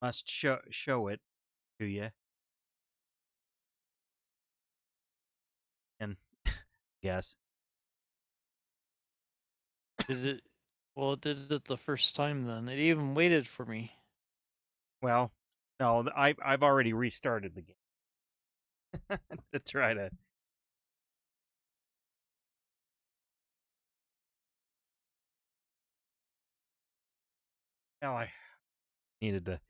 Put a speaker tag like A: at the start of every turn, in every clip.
A: must show it to you. And yes.
B: Did it? Well, it did it the first time. Then it even waited for me.
A: Well, no, I've already restarted the game to try to. Well, I needed to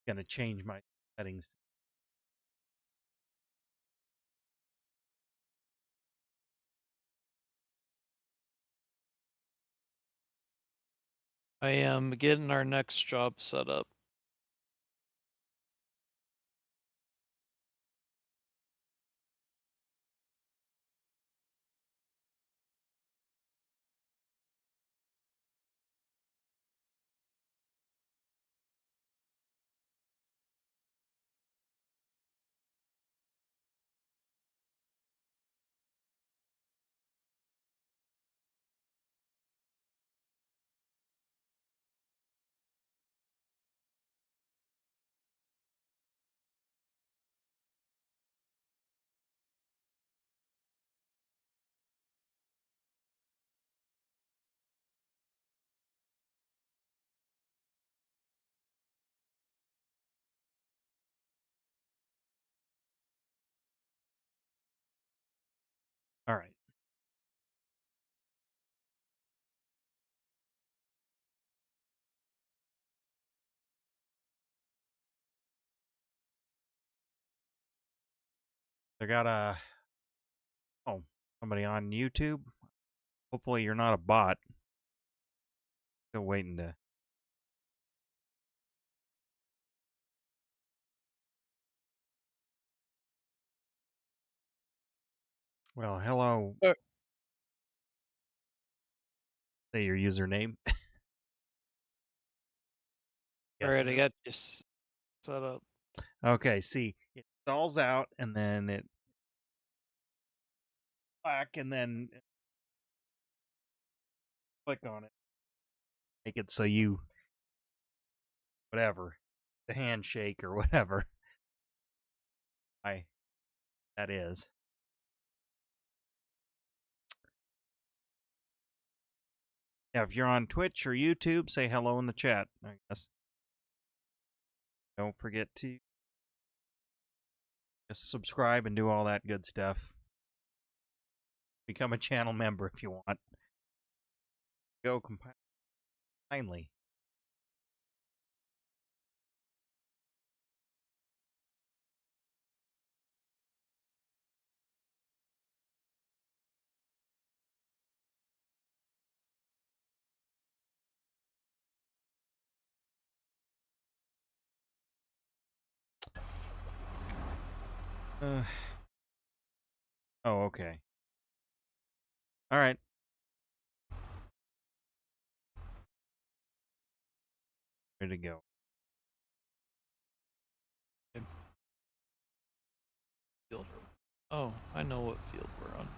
A: kind of change my settings.
B: I am getting our next job set up.
A: All right. I got somebody on YouTube. Hopefully you're not a bot. Still waiting to. Well, hello. Say your username.
B: All
A: Yes.
B: right, I got this set up.
A: Okay. See, it stalls out and then it black and then click on it. Make it so you whatever the handshake or whatever. That is. Yeah, if you're on Twitch or YouTube, say hello in the chat, I guess. Don't forget to just subscribe and do all that good stuff. Become a channel member if you want. Go kindly. Oh, okay. All right. Ready to go.
B: Field. Oh, I know what field we're on.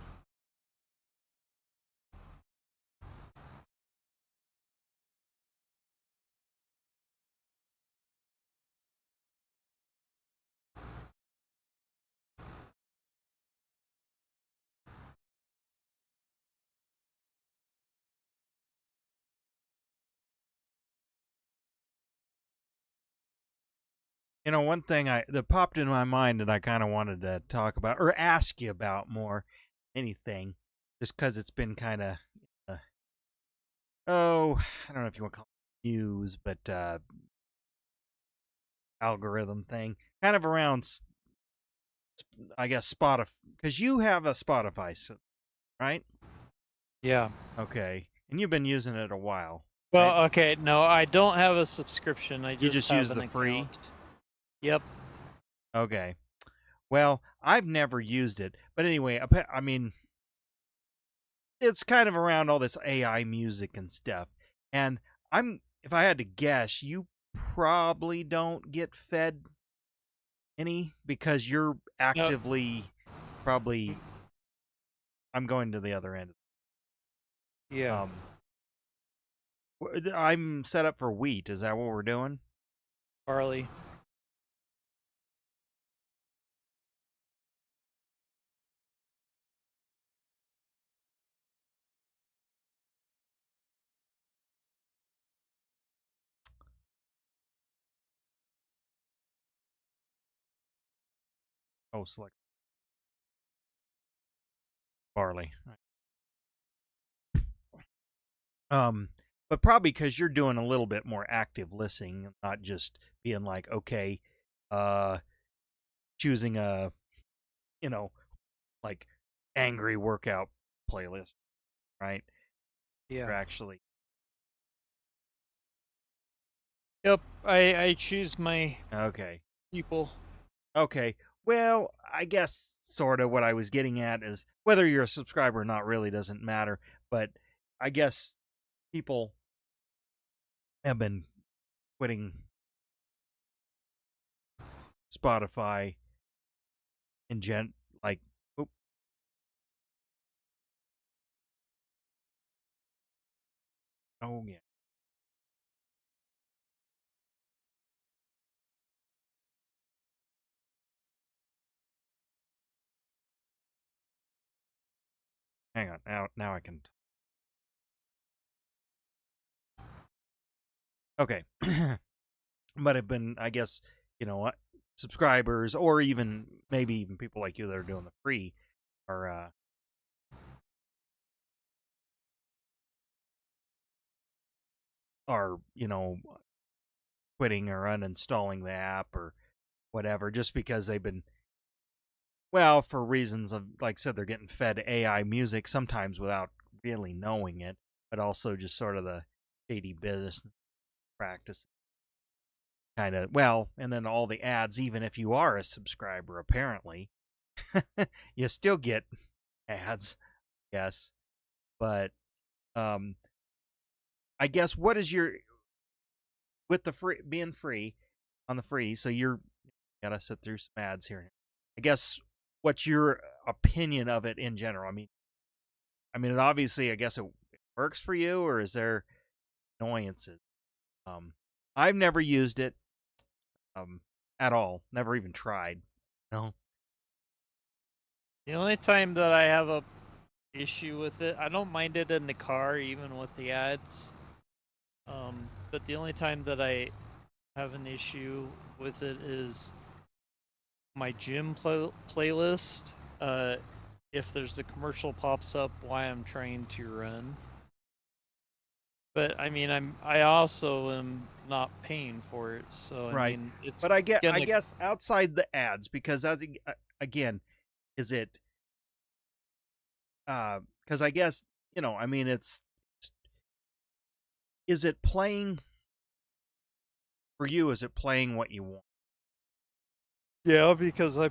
A: You know, one thing that popped in my mind that I kind of wanted to talk about or ask you about more anything, just because it's been kind of, I don't know if you want to call it news, but algorithm thing, kind of around, I guess, Spotify, because you have a Spotify, right?
B: Yeah.
A: Okay, and you've been using it a while.
B: Well,
A: Right?
B: okay, no, I don't have a subscription. I
A: You
B: just
A: just
B: have
A: use
B: an
A: the free.
B: account. Yep.
A: Okay. Well, I've never used it, but anyway, I mean, it's kind of around all this AI music and stuff. And if I had to guess, you probably don't get fed any because you're
B: No.
A: actively probably. I'm going to the other end.
B: Yeah.
A: I'm set up for wheat. Is that what we're doing?
B: Barley.
A: Oh, select barley. Um, but probably because you're doing a little bit more active listening, not just being like, okay, uh, choosing a, you know, like angry workout playlist, right? You're
B: Yeah.
A: actually
B: Yep. I choose my
A: okay.
B: people.
A: Okay. Well, I guess sort of what I was getting at is whether you're a subscriber or not really doesn't matter. But I guess people have been quitting Spotify in like, oop, oh yeah, hang on, now I can. Okay, but have been, I guess, subscribers or even maybe even people like you that are doing the free are quitting or uninstalling the app or whatever just because they've been, well, for reasons of, like I said, they're getting fed AI music sometimes without really knowing it, but also just sort of the shady business practice kind of, well, and then all the ads, even if you are a subscriber, apparently, you still get ads, yes. But um I guess what is your, with the free being free on the free, so you're gotta sit through some ads here. I guess what's your opinion of it in general? I mean, it obviously, I guess it works for you, or is there annoyances? Um, I've never used it at all. Never even tried. No.
B: The only time that I have a issue with it, I don't mind it in the car, even with the ads. But the only time that I have an issue with it is my gym playlist. If there's a commercial pops up while I'm trying to run. But I mean, I also am not paying for it, so I
A: Right.
B: mean, it's
A: But I
B: gonna.
A: guess outside the ads, because I think again, is it because I guess, I mean, is it playing for you? Is it playing what you want?
B: Yeah, because I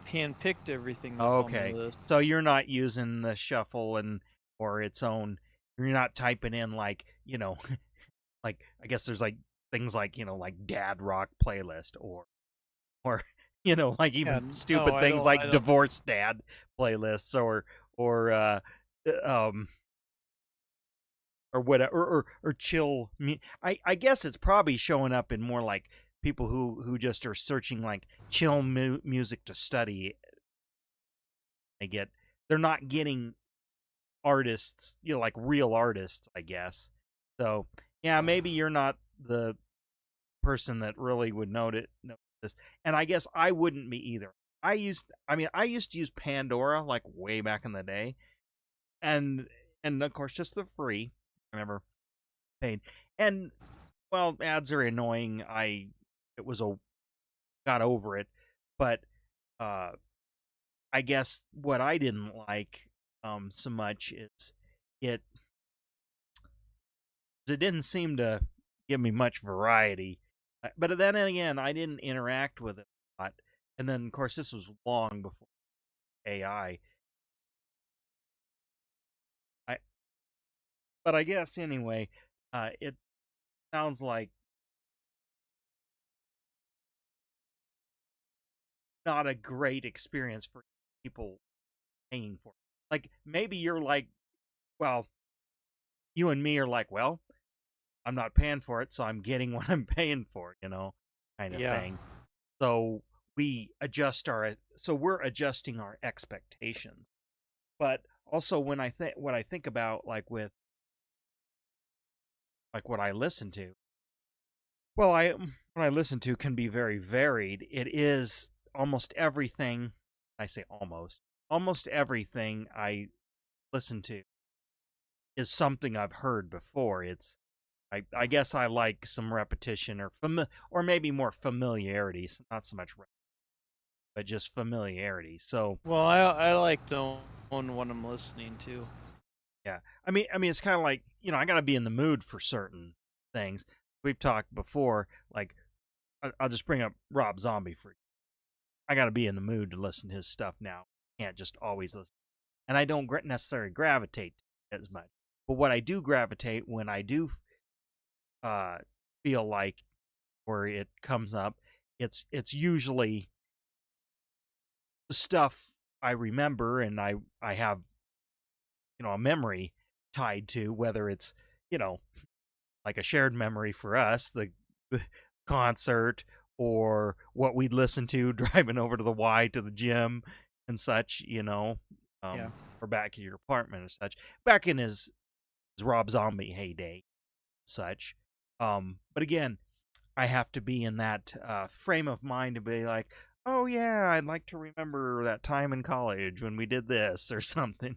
B: hand-picked everything that's on the
A: Okay.
B: list.
A: So you're not using the shuffle and or its own, you're not typing in like, like I guess there's like things like, like dad rock playlist or like
B: Yeah,
A: even
B: no,
A: stupid things like
B: I don't.
A: divorced dad playlists or um or whatever or chill I guess it's probably showing up in more like people who just are searching like chill music to study. They get, they're not getting artists, like real artists, I guess. So yeah,
B: Yeah.
A: maybe you're not the person that really would notice this, and I guess I wouldn't be either. I used to use Pandora like way back in the day, and of course just the free. I never paid, and well, ads are annoying. It was a got over it, but uh I guess what I didn't like so much is it it didn't seem to give me much variety. But then again, I didn't interact with it a lot. And then of course this was long before AI. I but I guess anyway, it sounds like not a great experience for people paying for it. Like maybe you're like, well, you and me are like, well, I'm not paying for it, so I'm getting what I'm paying for, kind of
B: Yeah.
A: thing. So we're adjusting our expectations. But also when I think what I think about like with like what I listen to, well, I what I listen to can be very varied. It is almost everything I say almost everything I listen to is something I've heard before. I guess I like some repetition or maybe more familiarity, not so much but just familiarity. So
B: Well, I like to own what I'm listening to.
A: yeah, I mean, it's kind of like I got to be in the mood for certain things. We've talked before, like I'll just bring up Rob Zombie for. I got to be in the mood to listen to his stuff now. Can't just always listen, and I don't necessarily gravitate to it as much. But what I do gravitate when I do uh, feel like where it comes up, it's usually the stuff I remember and I have a memory tied to, whether it's you know like a shared memory for us, the concert, or what we'd listen to driving over to the Y to the gym and such,
B: Yeah.
A: or back in your apartment and such, back in his Rob Zombie heyday, such. But again, I have to be in that frame of mind to be like, oh yeah, I'd like to remember that time in college when we did this or something.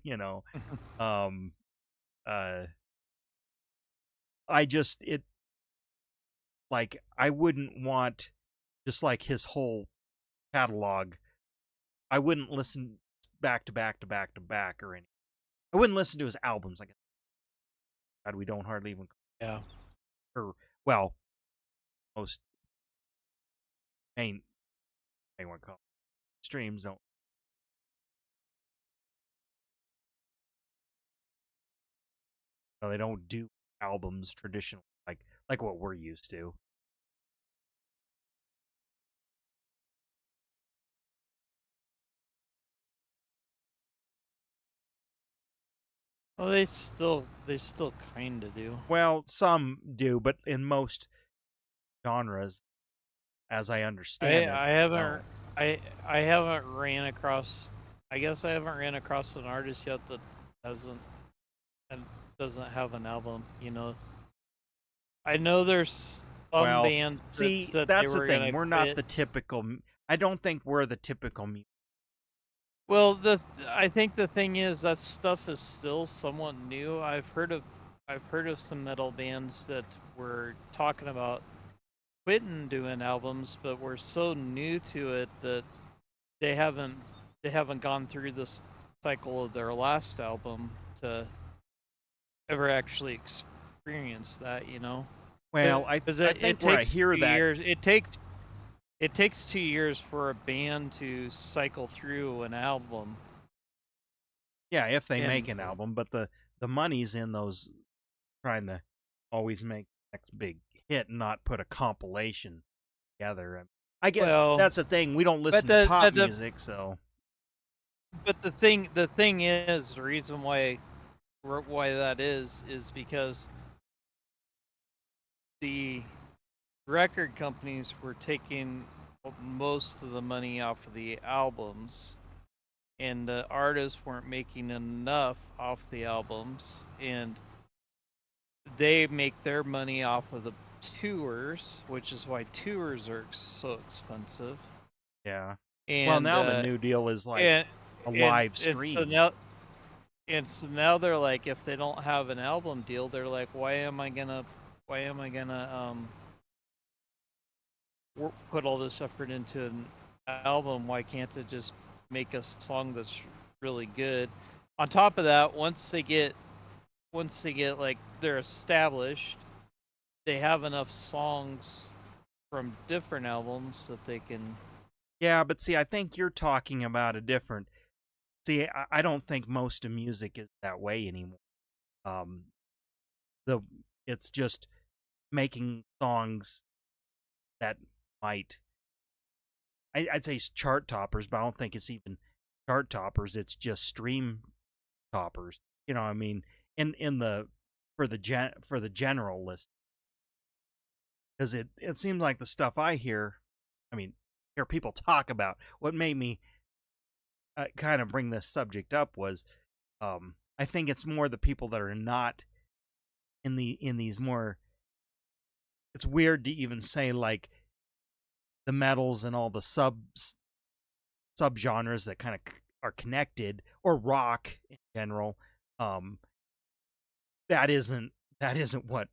A: Um, uh, I just it like I wouldn't want just like his whole catalog. I wouldn't listen back to back to back to back or any. I wouldn't listen to his albums. Like God, we don't hardly even
B: Yeah.
A: or well, most main one call streams don't. They don't do albums traditionally like what we're used to.
B: Well, they still kind of do.
A: Well, some do, but in most genres, as I understand it,
B: I
A: no.
B: haven't I haven't ran across. I guess I haven't ran across an artist yet that hasn't and doesn't have an album. I know there's some
A: Well,
B: bands that
A: see,
B: said they
A: that's the
B: were
A: thing.
B: gonna
A: We're not
B: quit.
A: the typical. I don't think we're the typical.
B: Well, I think the thing is that stuff is still somewhat new. I've heard of some metal bands that were talking about quitting doing albums, but were so new to it that they haven't gone through this cycle of their last album to ever actually experience that.
A: Well,
B: Because
A: I
B: it
A: think where I
B: takes
A: hear
B: 2 years.
A: that,
B: It takes 2 years for a band to cycle through an album.
A: yeah, if they
B: And
A: make an album, but the money's in those trying to always make the next big hit and not put a compilation together. I get
B: well,
A: that's the thing. We don't
B: but
A: listen to
B: the
A: pop
B: but the
A: music, so
B: but the thing is the reason why that is because the record companies were taking most of the money off of the albums, and the artists weren't making enough off the albums, and they make their money off of the tours, which is why tours are so expensive.
A: yeah. Well,
B: And
A: now the new deal is like
B: and
A: a
B: and
A: live
B: and so
A: stream.
B: now and so now they're like, if they don't have an album deal, they're like, why am I gonna put all this effort into an album? Why can't it just make a song that's really good? On top of that, once they get like they're established, they have enough songs from different albums that they can.
A: Yeah, but see, I think you're talking about a different. See, I don't think most of music is that way anymore. Um, the it's just making songs that might I'd say chart toppers, but I don't think it's even chart toppers. It's just stream toppers. I mean, in the for the general list, because it seems like the stuff I hear, I mean, hear people talk about. What made me kind of bring this subject up was, I think it's more the people that are not in these more. It's weird to even say like the metals and all the subgenres that kind of are connected, or rock in general. Um, that isn't that isn't what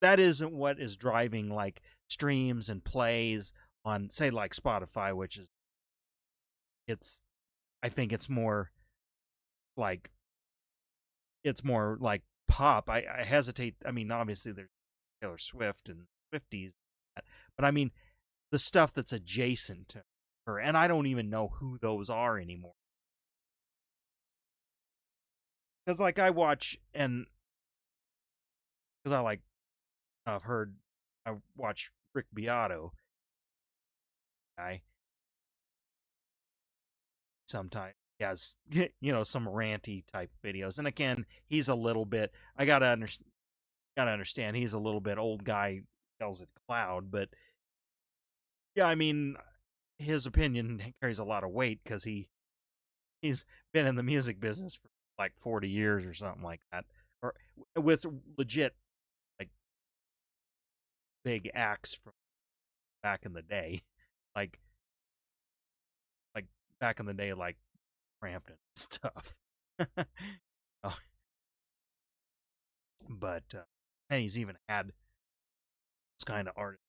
A: that isn't what is driving like streams and plays on, say, like Spotify, which is it's I think like it's more like pop. I hesitate. I mean, obviously there's Taylor Swift and Swifties, but I mean the stuff that's adjacent to her, and I don't even know who those are anymore. Because like I watch, and because I've heard, I watch Rick Beato guy sometimes. He has some ranty type videos, and again, he's a little bit. I gotta understand he's a little bit old guy, yells at cloud, but yeah, I mean his opinion carries a lot of weight because he's been in the music business for like 40 years or something like that, or with legit like big acts from back in the day, like like back in the day, like Frampton and stuff. Oh, but and he's even had those kind of artists.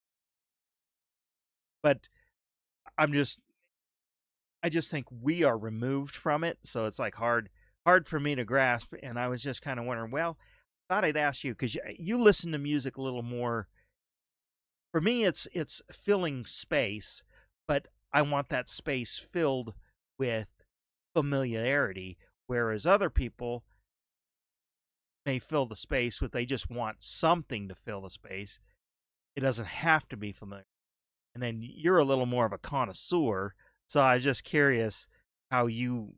A: But I'm just I just think we are removed from it, so it's like hard for me to grasp. And I was just kind of wondering, well, I thought I'd ask you because you listen to music a little more. For me, it's filling space, but I want that space filled with familiarity, whereas other people may fill the space with, they just want something to fill the space. It doesn't have to be familiar. And then you're a little more of a connoisseur, so I was just curious how you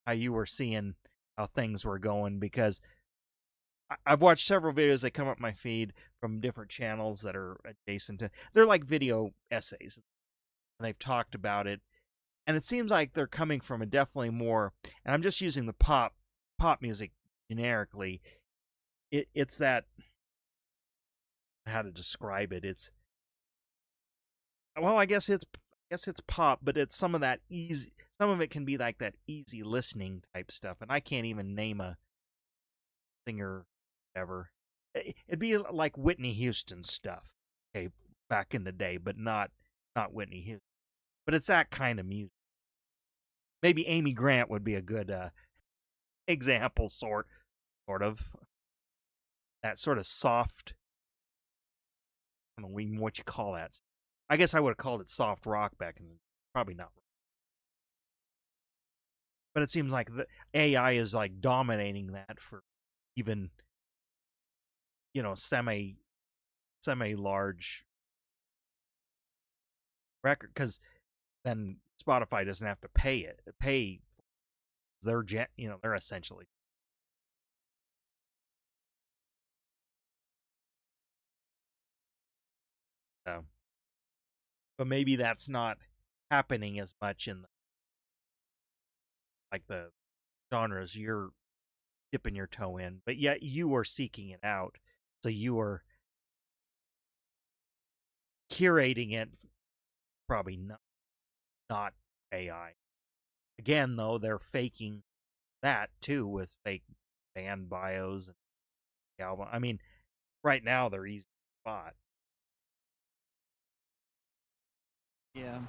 A: were seeing how things were going, because I've watched several videos that come up my feed from different channels that are adjacent to. They're like video essays, and they've talked about it, and it seems like they're coming from a definitely more. And I'm just using the pop music generically. It's that, how to describe it. It's, well, I guess it's pop, but it's some of that easy. Some of it can be like that easy listening type stuff, and I can't even name a singer ever. It'd be like Whitney Houston stuff, okay, back in the day, but not Whitney Houston. But it's that kind of music. Maybe Amy Grant would be a good example, sort of that sort of soft. I don't know what you call that. I guess I would have called it soft rock back in the, probably not. But it seems like the AI is like dominating that for even semi large record, because then Spotify doesn't have to pay their they're essentially. So, but maybe that's not happening as much in like the genres you're dipping your toe in, but yet you are seeking it out, so you are curating it. Probably not AI. Again, though, they're faking that too with fake band bios and album. I mean, right now they're easy to spot.
B: Yeah.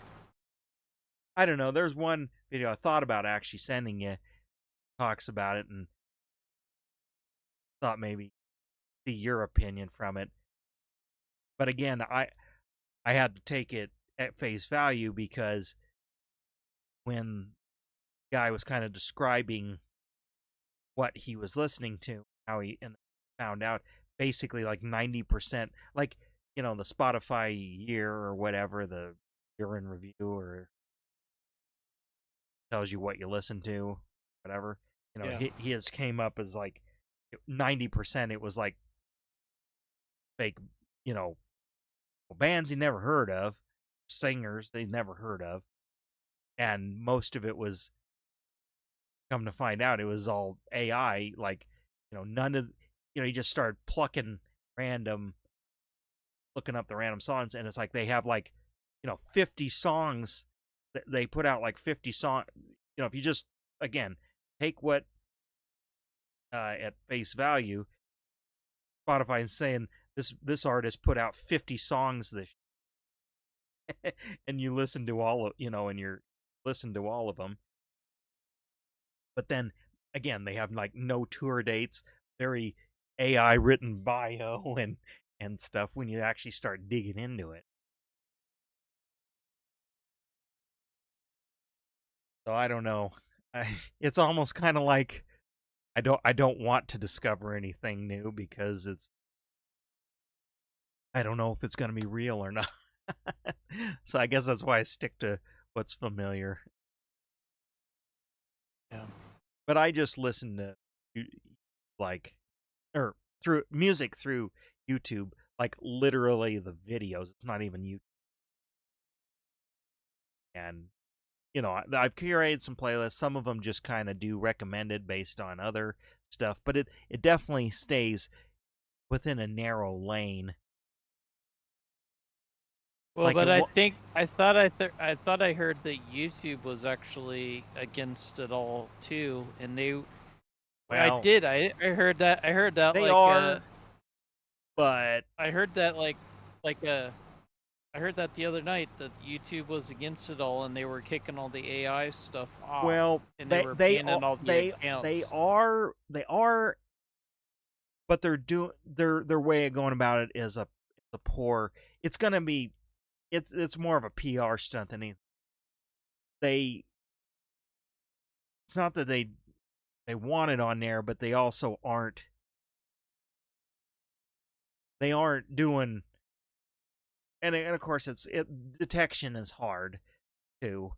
A: I don't know. There's one video I thought about actually sending you, talks about it, and thought maybe see your opinion from it. But again, I had to take it at face value, because when the guy was kind of describing what he was listening to, how he and found out basically like 90%, like the Spotify year or whatever, the year in review, or tells you what you listen to, whatever.
B: Yeah.
A: He has came up as like 90%. It was like fake, bands he never heard of, singers they never heard of, and most of it was, come to find out, it was all AI. Like, none of, he just started plucking random, looking up the random songs, and it's like they have like 50 songs they put out like 50 songs. You know, if you just again take what at face value, Spotify is saying this artist put out 50 songs this, and you listen to all of and you're listen to all of them. But then again, they have like no tour dates, very AI written bio and stuff when you actually start digging into it. So I don't know. It's almost kind of like I don't want to discover anything new because I don't know if it's going to be real or not. So I guess that's why I stick to what's familiar.
B: Yeah.
A: But I just listen to like or through music through YouTube, like literally the videos. It's not even YouTube. And I've curated some playlists. Some of them just kind of do recommended based on other stuff, but it definitely stays within a narrow lane.
B: Well,
A: Like
B: but I thought I heard that YouTube was actually against it all too, and
A: well,
B: I heard that
A: they
B: like
A: are, but
B: I heard that I heard that the other night that YouTube was against it all and they were kicking all the AI stuff off.
A: well,
B: and they were banning all the accounts.
A: they are, but their way of going about it is a poor. It's gonna be, it's more of a PR stunt than anything. It's not that they want it on there, but they also aren't. They aren't doing, and of course detection is hard too.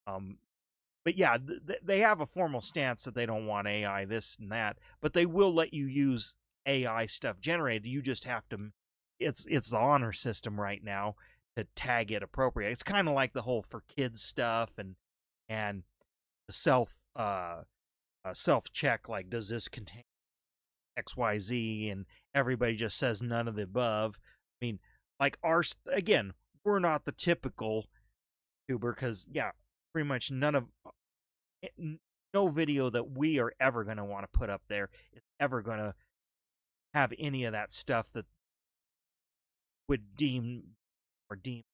A: But yeah, they have a formal stance that they don't want AI this and that, but they will let you use AI stuff generated. You just have to. It's the honor system right now to tag it appropriate. It's kind of like the whole for kids stuff and the self check, like does this contain XYZ, and everybody just says none of the above. I mean, like again, we're not the typical tuber because pretty much no video that we are ever going to want to put up there is ever going to have any of that stuff that would deem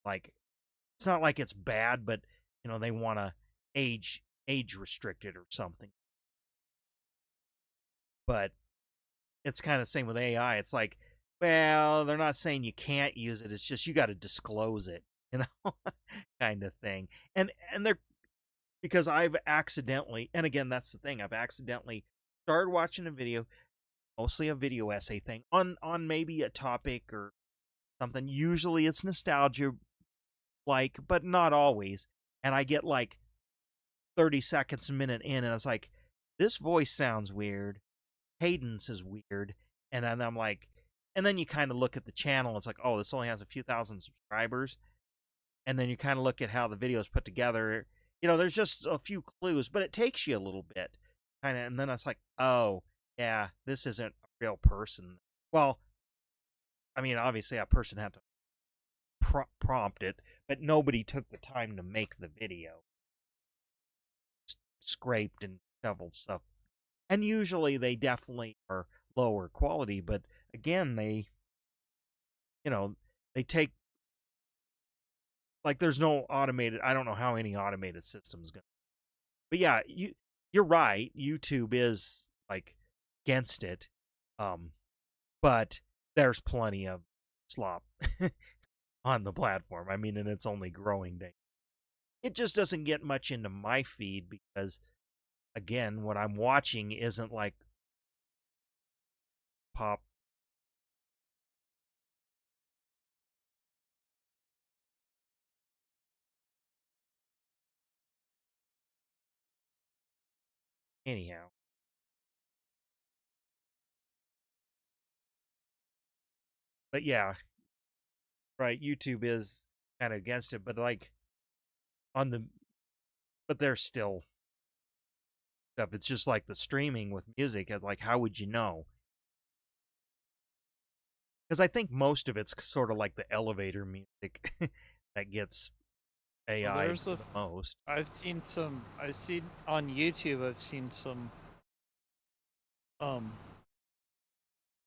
A: like, it's not like it's bad, but they want to age restricted or something. But it's kind of the same with AI. It's like, well, they're not saying you can't use it. It's just you got to disclose it, kind of thing. And they're, because I've accidentally, and again, that's the thing, I've accidentally started watching a video, mostly a video essay thing, on maybe a topic or something. Usually it's nostalgia, but not always. And I get like 30 seconds, a minute in, and it's like, this voice sounds weird. Cadence is weird. And then I'm like, and then you kind of look at the channel. It's like, oh, this only has a few thousand subscribers. And then you kind of look at how the video is put together. There's just a few clues, but it takes you a little bit. And then it's like, oh, yeah, this isn't a real person. Well, I mean, obviously that person had to prompt it, but nobody took the time to make the video. Scraped and shoveled stuff. And usually they definitely are lower quality, but again, they take, like, there's no automated, I don't know how any automated system's going to. But yeah, you're right. YouTube is like against it. But there's plenty of slop on the platform. I mean, and it's only growing day. It just doesn't get much into my feed because, again, what I'm watching isn't like pop. Anyhow. But yeah, right, YouTube is kind of against it, but like but there's still stuff. It's just like the streaming with music. Like, how would you know? Because I think most of it's sort of like the elevator music that gets
B: Well,
A: AI
B: there's
A: for
B: a.
A: the most.
B: I've seen some. I've seen on YouTube. Um.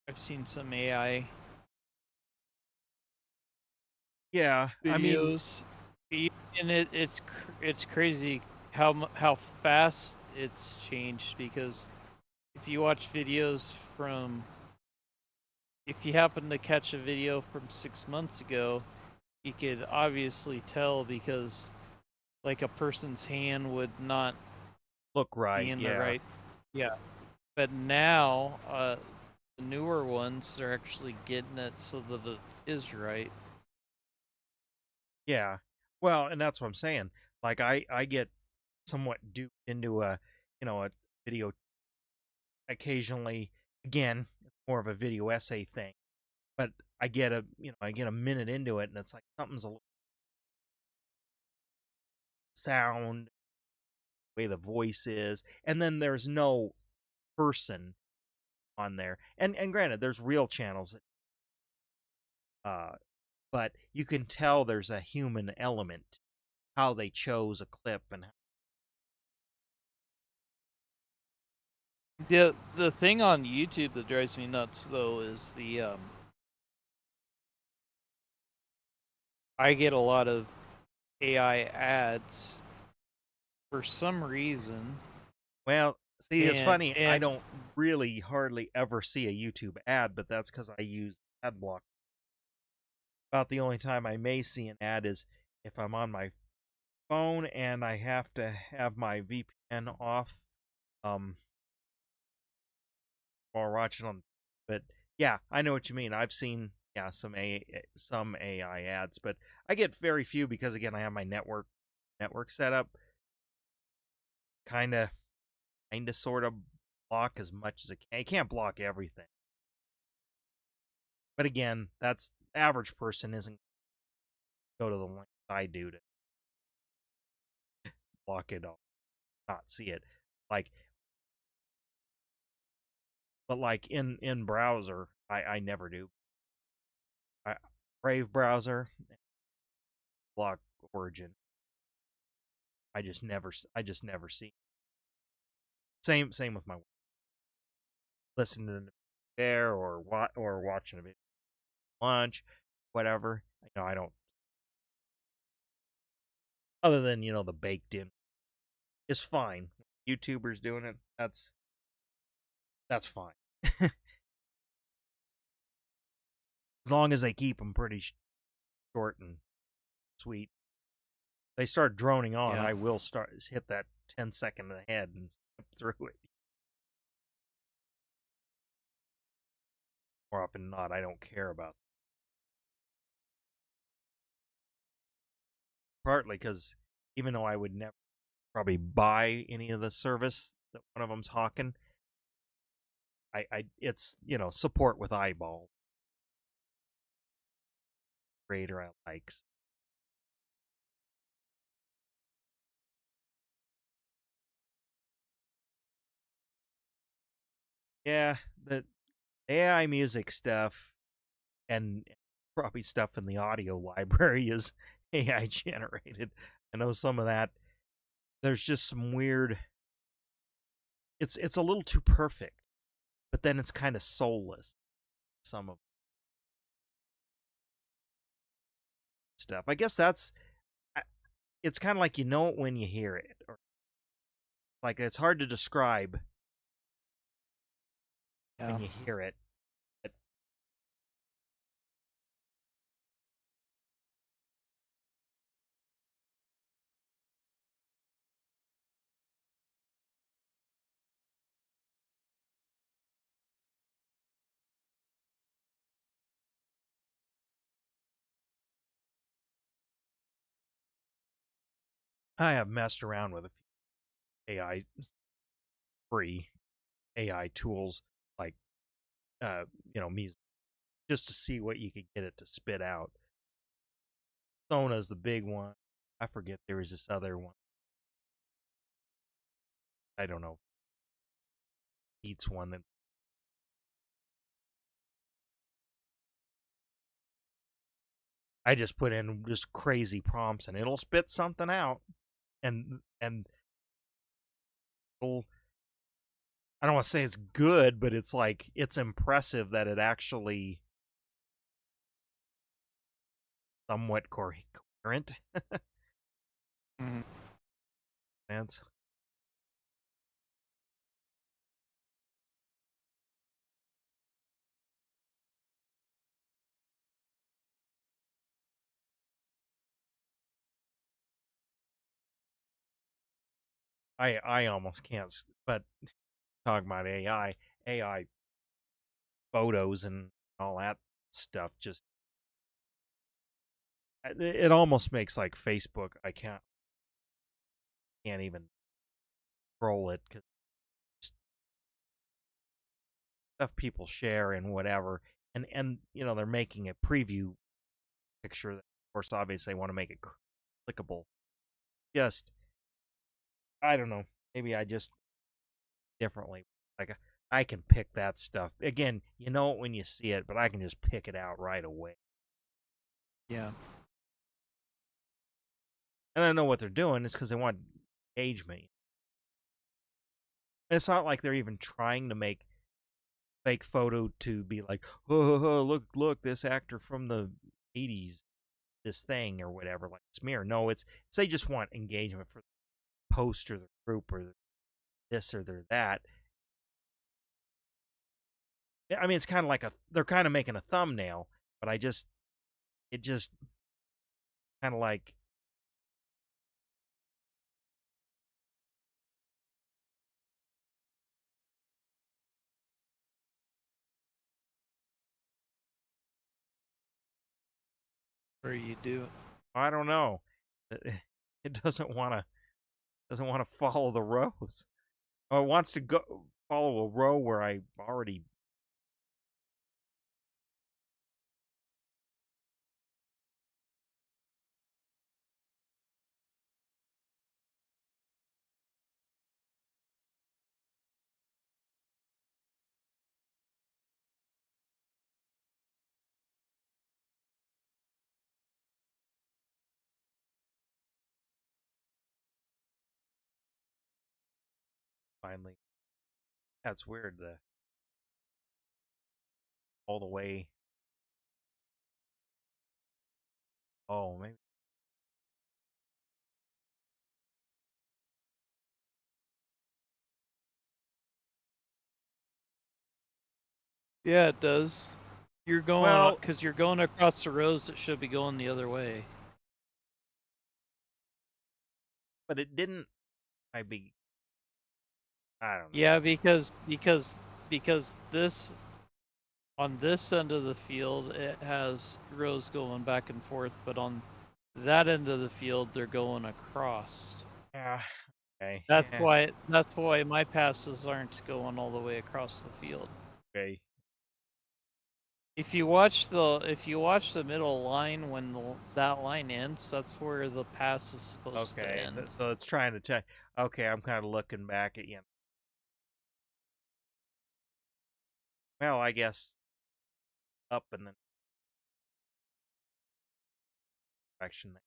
B: I've seen some AI
A: Yeah, I mean,
B: videos, and it's crazy how fast it's changed. Because if you watch videos from, if you happen to catch a video from 6 months ago, you could obviously tell because like a person's hand would not
A: look
B: be
A: right.
B: in the
A: Yeah,
B: right. Yeah. But now, the newer ones are actually getting it so that it is right.
A: yeah. Well, and that's what I'm saying. Like I get somewhat duped into a video occasionally. Again, it's more of a video essay thing, but I get a minute into it, and it's like something's a little sound, way the voice is, and then there's no person on there. And granted, there's real channels, uh, but you can tell there's a human element how they chose a clip and
B: The thing on YouTube that drives me nuts though is I get a lot of AI ads for some reason,
A: well, see, it's funny. I
B: and
A: don't really hardly ever see a YouTube ad, but that's because I use ad block. About the only time I may see an ad is if I'm on my phone and I have to have my VPN off, um, while watching on. But yeah, I know what you mean. I've seen some AI ads, but I get very few because again I have my network set up. Kinda sort of block as much as it can. I can't block everything. But again, that's average person isn't go to the length I do to block it all, not see it. Like but like in browser, I never do. I Brave browser, block Origin. I just never see. Same with my listening to there or watching a video lunch, whatever. I don't other than the baked in is fine. YouTubers doing it, that's fine. As long as they keep them pretty short and sweet. They start droning on,
B: yeah.
A: I will hit that 10-second ahead and skip through it. More often than not, I don't care about it. Partly because even though I would never probably buy any of the service that one of them's hawking, it's support with eyeball creator I likes. Yeah, the AI music stuff and probably stuff in the audio library is AI generated. I know some of that. There's just some weird. It's a little too perfect, but then it's kind of soulless. Some of stuff. I guess it's kind of like you know it when you hear it, or like it's hard to describe
B: Yeah.
A: when you hear it. But I have messed around with a few AI free AI tools like music just to see what you could get it to spit out. Sona's the big one. I forget there was this other one. I don't know. Beats one that I just put in just crazy prompts and it'll spit something out, and it'll, I don't want to say it's good, but it's like it's impressive that it actually somewhat coherent.
B: Mhm.
A: Sense. I almost can't. But talking about AI photos and all that stuff, just it almost makes like Facebook. I can't even scroll it because stuff people share and whatever, and they're making a preview picture. That, of course, obviously, they want to make it clickable. Just I don't know. Maybe I just differently. Like I can pick that stuff again. You know it when you see it, but I can just pick it out right away.
B: Yeah.
A: And I know what they're doing is because they want engagement. And it's not like they're even trying to make fake photo to be like, oh, look, this actor from the 80s, this thing or whatever, like smear. No, it's they just want engagement for the post or the group or this or that. I mean, it's kind of like they're kind of making a thumbnail, but it just kind of like,
B: Or you do.
A: I don't know. It doesn't want to follow the rows. Or it wants to go follow a row where I already. Finally, that's weird. The all the way. Oh, maybe.
B: Yeah, it does. You're going
A: Well,
B: because you're going across the rows that should be going the other way.
A: but it didn't. I be. I don't know.
B: Yeah, because this on this end of the field it has rows going back and forth, but on that end of the field they're going across.
A: Yeah. Okay.
B: That's
A: Yeah.
B: why my passes aren't going all the way across the field.
A: Okay.
B: If you watch the middle line when that line ends, that's where the pass is supposed to
A: Okay.
B: end.
A: So it's trying to check. Okay, I'm kind of looking back at you. Well, I guess up in the direction.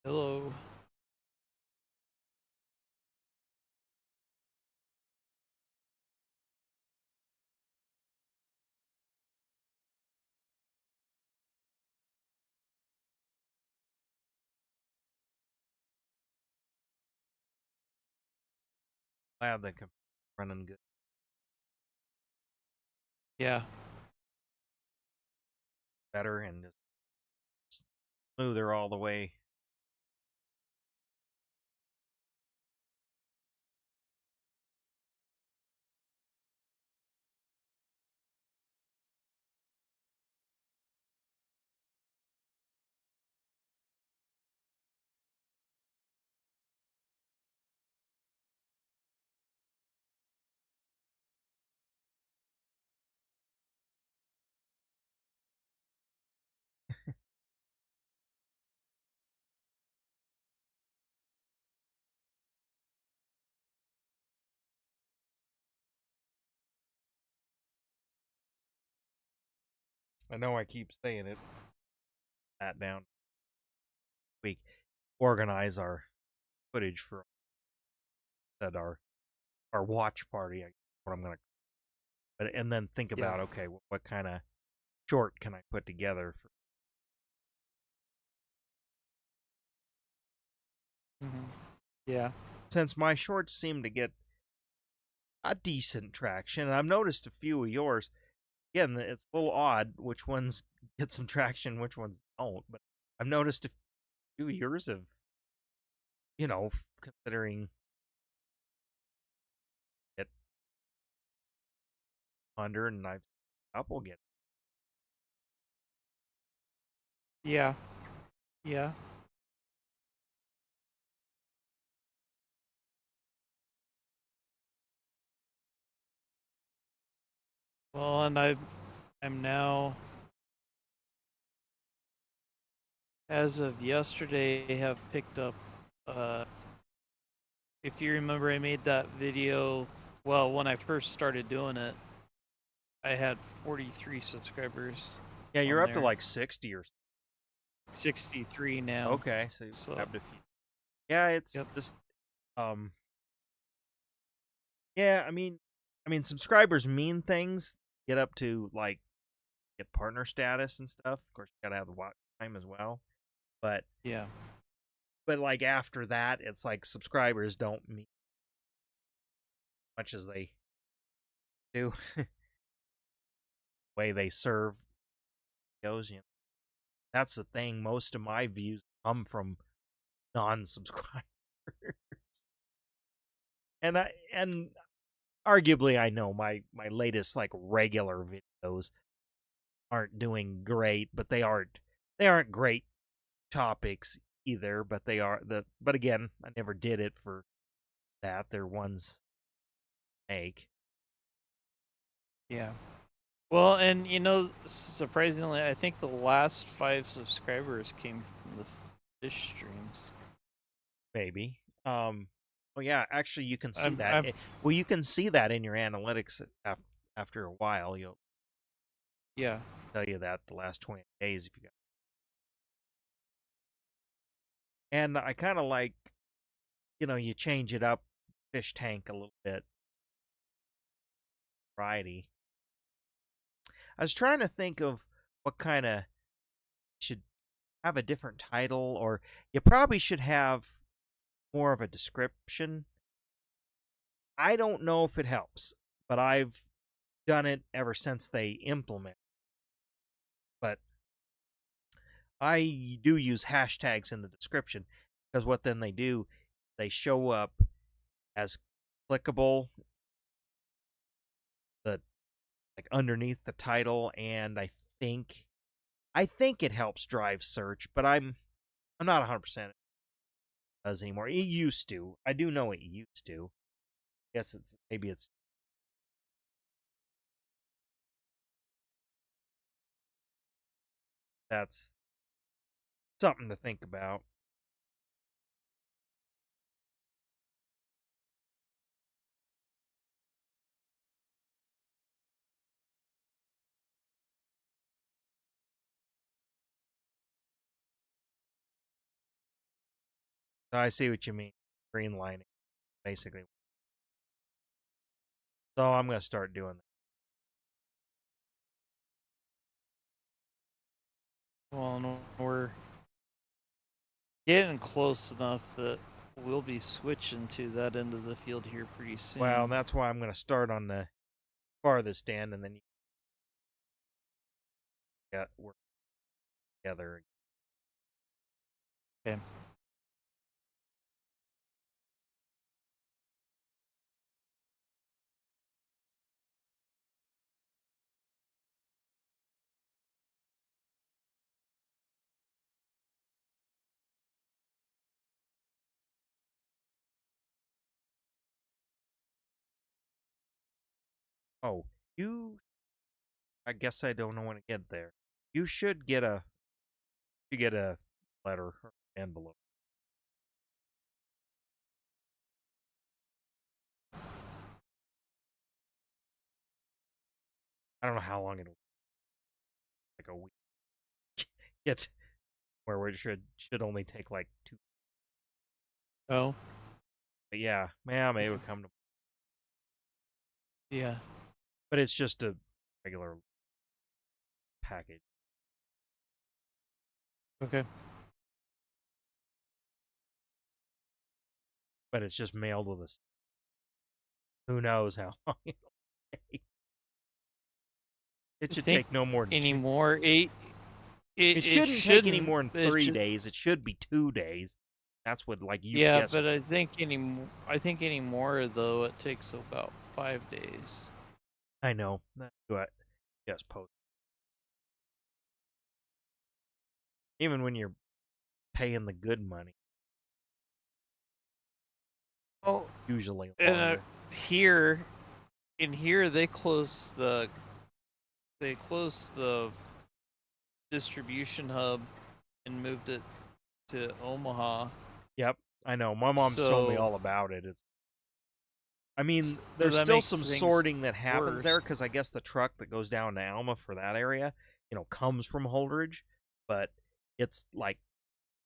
B: Hello.
A: Glad they can running good,
B: Yeah.
A: better, and just smoother all the way. I know I keep saying it. That down. We organize our footage for that our watch party. What I'm gonna, but and then think
B: Yeah.
A: about okay, what kind of short can I put together for.
B: Yeah.
A: Since my shorts seem to get a decent traction, and I've noticed a few of yours. Again, it's a little odd which ones get some traction, which ones don't. But I've noticed a few of yours have, considering it under, and I've seen a couple get.
B: Yeah. Yeah. Well, and I'm now, as of yesterday, have picked up. If you remember, I made that video. Well, when I first started doing it, I had 43 subscribers.
A: Yeah, you're
B: on
A: up to
B: there.
A: like 60 or
B: 63 now.
A: okay, so you
B: So
A: grabbed a few. Yeah, it's
B: Yep.
A: just yeah, I mean subscribers mean things. Get up to like get partner status and stuff. Of course, you gotta have the watch time as well. But
B: yeah.
A: like after that, it's like subscribers don't mean much as they do. Way they serve goes, that's the thing. Most of my views come from non-subscribers, and arguably, I know my latest like regular videos aren't doing great, but they aren't great topics either. But they are but again, I never did it for that. They're ones I make.
B: Yeah. Well, and surprisingly, I think the last 5 subscribers came from the fish streams.
A: Maybe. Well, yeah. Actually, you can see
B: I'm,
A: that.
B: I'm
A: Well, you can see that in your analytics after a while. You'll
B: yeah.
A: tell you that the last 20 days if you got. And I kind of like, you change it up, fish tank a little bit, variety. I was trying to think of what kind of should have a different title, or you probably should have more of a description. I don't know if it helps, but I've done it ever since they implement. But I do use hashtags in the description because what then they do, they show up as clickable, the like underneath the title, and I think it helps drive search, but I'm not 100% it does anymore. It used to. I do know it used to. Guess maybe it's that's something to think about. I see what you mean. Greenlining, basically. So I'm gonna start doing that.
B: Well, and we're getting close enough that we'll be switching to that end of the field here pretty soon.
A: Well, that's why I'm gonna start on the farthest end, and then you got work together.
B: Okay.
A: Oh, I guess I don't know when to get there. You should get a letter or envelope. I don't know how long it'll like a week. Get where it should only take like 2.
B: Oh,
A: But yeah, maybe it would come to.
B: yeah.
A: But it's just a regular package.
B: Okay.
A: But it's just mailed with us. Who knows how long it'll take. It
B: I
A: should
B: think
A: take no more than 2.
B: anymore.
A: It shouldn't take any
B: shouldn't.
A: more than
B: It
A: 3
B: should,
A: days. It should be 2 days. That's what like
B: yeah,
A: UPS.
B: but I think anymore though it takes about 5 days.
A: I know. That's what. Yes, post. Even when you're paying the good money,
B: Oh,
A: usually
B: and
A: longer.
B: here they close the distribution hub and moved it to Omaha.
A: Yep, I know. My mom's told me
B: So-
A: all about it. I mean,
B: So
A: there's
B: that
A: still
B: makes
A: some
B: things
A: sorting that happens there
B: worse.
A: because I guess the truck that goes down to Alma for that area, comes from Holdridge, but it's like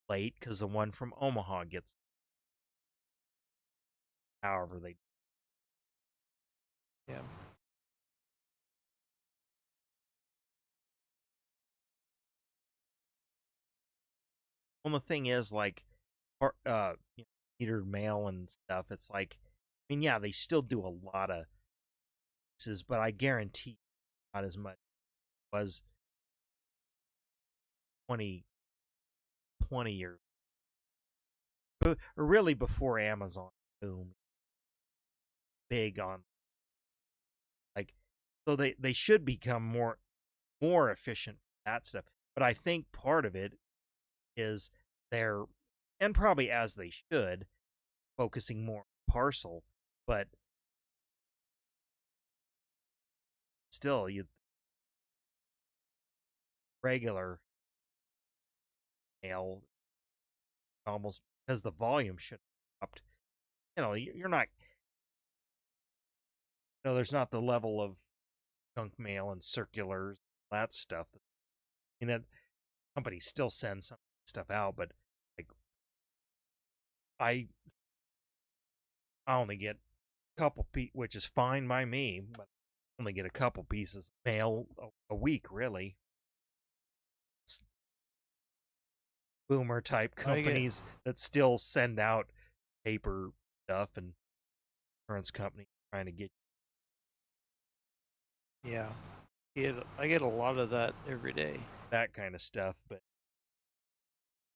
A: late because the one from Omaha gets. However, they.
B: Yeah.
A: Well, the thing is, like, metered mail and stuff. It's like, I mean, yeah, they still do a lot of pieces, but I guarantee not as much was 20 years, or really before Amazon boom, big on like, so they should become more efficient for that stuff. But I think part of it is they're, and probably as they should, focusing more on parcel, but still, you regular mail almost because the volume should have upped. You're not, there's not the level of junk mail and circulars, that stuff. I mean, that companies still send some stuff out, but like I only get a couple which is fine by me, but I only get a couple pieces of mail a week, really. It's boomer type companies that still send out paper stuff, and insurance companies trying to get.
B: Yeah. I get a lot of that every day.
A: That kind of stuff,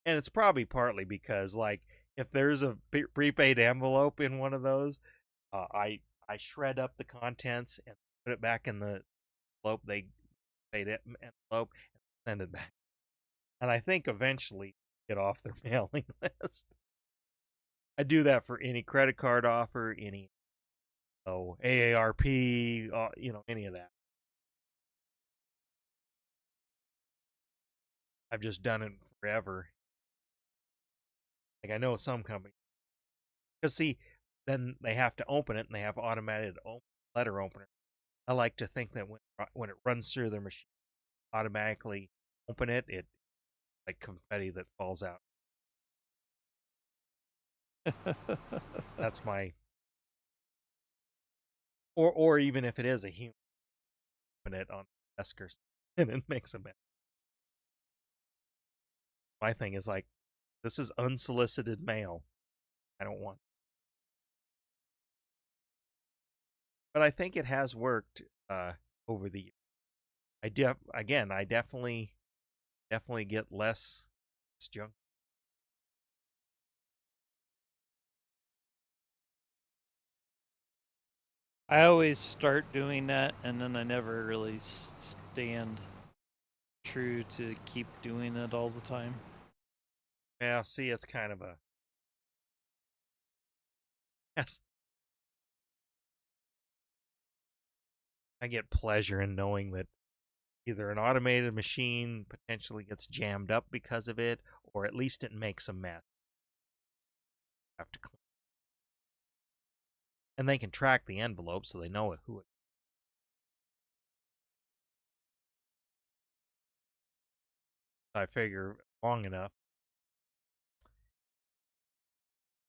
A: and it's probably partly because, like, if there's a prepaid envelope in one of those, I shred up the contents and put it back in the envelope. They paid it envelope and send it back, and I think eventually get off their mailing list. I do that for any credit card offer, any AARP, any of that. I've just done it forever. Like, I know some companies, because see, then they have to open it and they have automated letter opener. I like to think that when it runs through their machine, automatically open it, like confetti that falls out. That's my. Or even if it is a human, open it on the desk or something, and it makes a mess. My thing is like, this is unsolicited mail. I don't want. But I think it has worked over the years. I definitely get less junk.
B: I always start doing that, and then I never really stand true to keep doing it all the time.
A: Yeah, see, it's kind of a. Yes. I get pleasure in knowing that either an automated machine potentially gets jammed up because of it, or at least it makes a mess. Have to clean. And they can track the envelope so they know who it I figure long enough,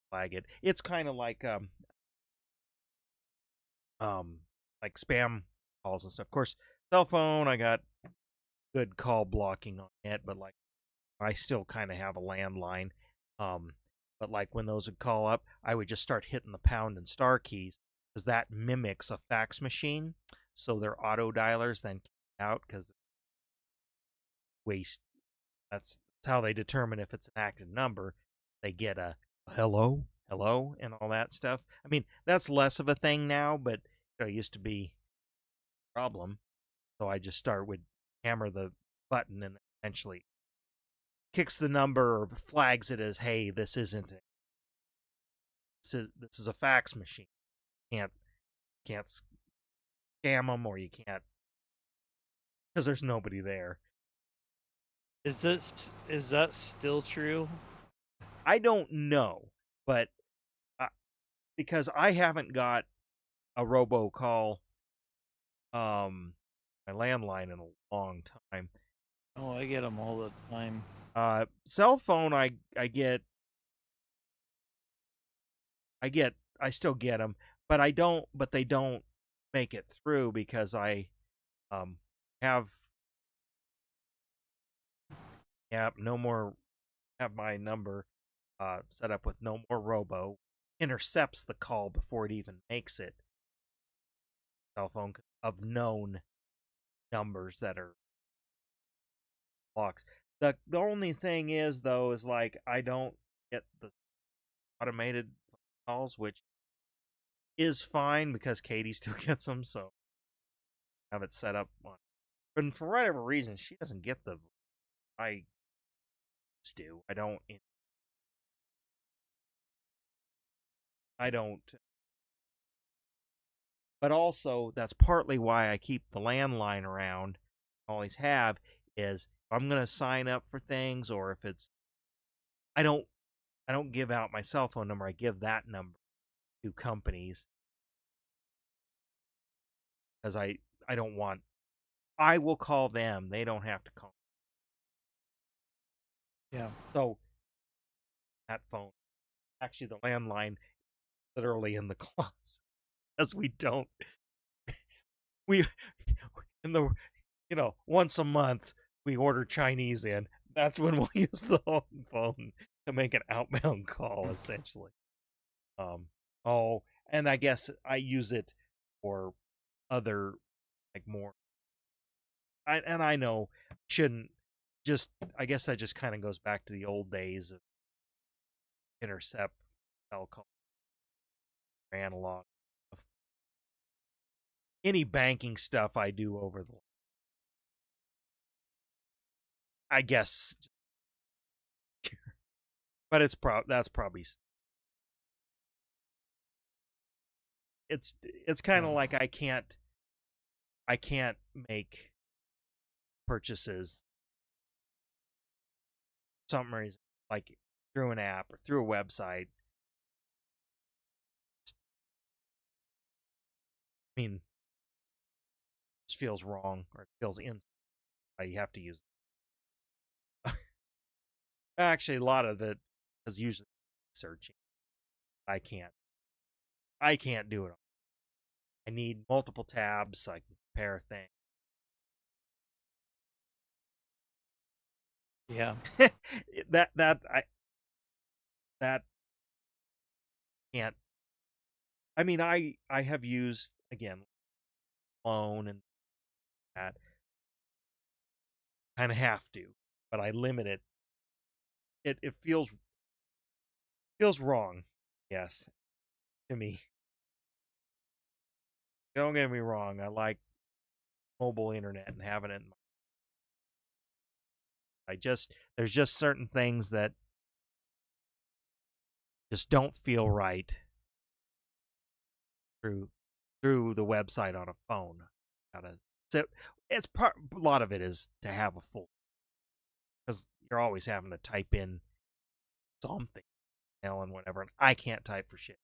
A: flag it. It's kind of like spam calls and stuff. Of course, cell phone, I got good call blocking on it, but like I still kind of have a landline. Um, but like when those would call up, I would just start hitting the pound and star keys because that mimics a fax machine. So their auto dialers then kick out because waste. That's how they determine if it's an active number. They get a hello, hello, and all that stuff. I mean, that's less of a thing now, but it used to be a problem. So I just start with hammer the button and eventually kicks the number or flags it as, hey, this isn't it. This is a fax machine. You can't scam them, or you can't because there's nobody there.
B: Is that still true?
A: I don't know, but because I haven't got a robocall, my landline in a long time.
B: Oh, I get them all the time.
A: Cell phone, I still get them, but they don't make it through because I have no more, have my number set up with no more robo, intercepts the call before it even makes it. Cell phone of known numbers that are blocks. The only thing is though is like I don't get the automated calls, which is fine because Katie still gets them, so I have it set up on. But for whatever reason, she doesn't get the I do. I don't. But also, that's partly why I keep the landline around. Always have is if I'm gonna sign up for things, or if it's I don't give out my cell phone number. I give that number to companies because I don't want. I will call them. They don't have to call.
B: Yeah.
A: So that phone, actually, the landline, literally in the closet, as we don't. We in the once a month we order Chinese in. That's when we'll use the home phone to make an outbound call, essentially. Oh, and I guess I use it for other like more. I know shouldn't just. I guess that just kind of goes back to the old days of intercept cell call analog. Any banking stuff I do over the, I guess, but that's probably it's kind of like I can't make purchases for some reason, like through an app or through a website. I mean, it feels wrong or it feels in. You have to use it. Actually, a lot of it is usually searching. I can't. I can't do it. I need multiple tabs so I can compare things.
B: Yeah.
A: That can't. I mean, I have used again phone and that kind of have to, but I limit it. It feels wrong. Yes, to me. Don't get me wrong. I like mobile internet and having it. There's just certain things that just don't feel right through the website on a phone. So it's a lot of it is to have a full, because you're always having to type in something, and whatever. And I can't type for shit.